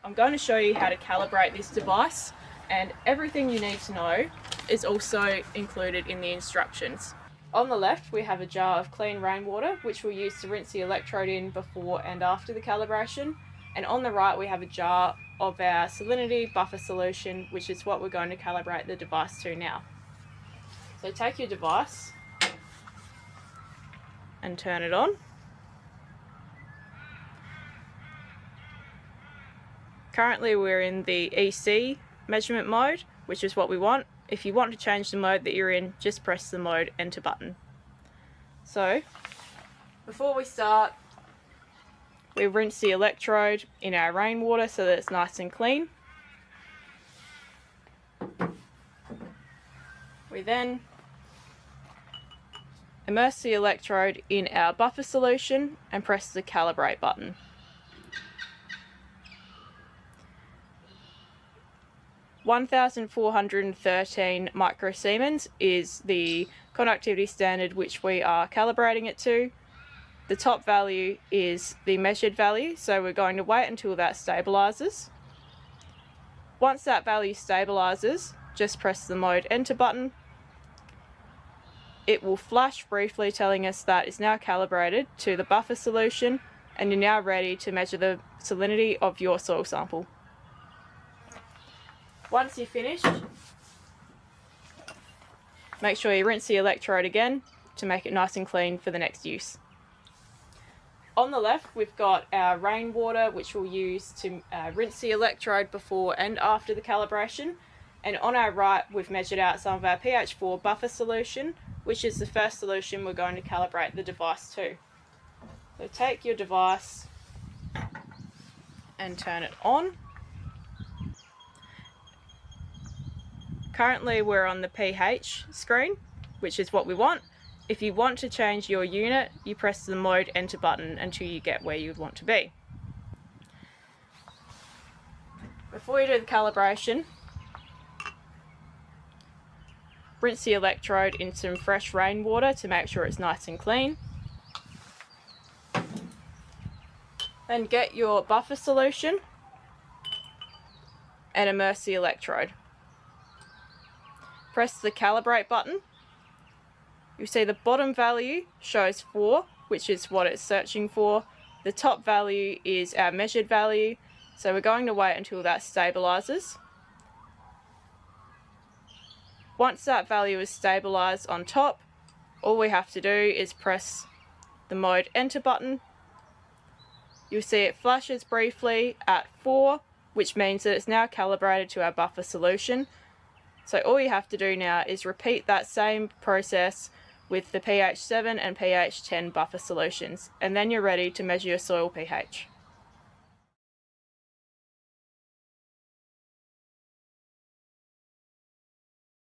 I'm going to show you how to calibrate this device, and everything you need to know is also included in the instructions. On the left we have a jar of clean rainwater which we'll use to rinse the electrode in before and after the calibration, and on the right we have a jar of our salinity buffer solution, which is what we're going to calibrate the device to now. So take your device and turn it on. Currently we're in the EC measurement mode, which is what we want. If you want to change the mode that you're in, just press the mode enter button. So before we start, we rinse the electrode in our rainwater so that it's nice and clean. We then immerse the electrode in our buffer solution and press the calibrate button. (1,413 microsiemens is the conductivity standard which we are calibrating it to. The top value is the measured value, so we're going to wait until that stabilizes. Once that value stabilizes, just press the mode enter button. It will flash briefly telling us that it's now calibrated to the buffer solution and you're now ready to measure the salinity of your soil sample. Once you're finished, make sure you rinse the electrode again to make it nice and clean for the next use. On the left we've got our rainwater which we'll use to rinse the electrode before and after the calibration, and on our right we've measured out some of our pH 4 buffer solution, which is the first solution we're going to calibrate the device to. So take your device and turn it on. Currently we're on the pH screen, which is what we want. If you want to change your unit, you press the mode enter button until you get where you want to be. Before you do the calibration, rinse the electrode in some fresh rainwater to make sure it's nice and clean. Then get your buffer solution and immerse the electrode. Press the calibrate button. You'll see the bottom value shows 4, which is what it's searching for. The top value is our measured value, so we're going to wait until that stabilizes. Once that value is stabilized on top, all we have to do is press the mode enter button. You'll see it flashes briefly at 4, which means that it's now calibrated to our buffer solution. So all you have to do now is repeat that same process with the pH 7 and pH 10 buffer solutions, and then you're ready to measure your soil pH.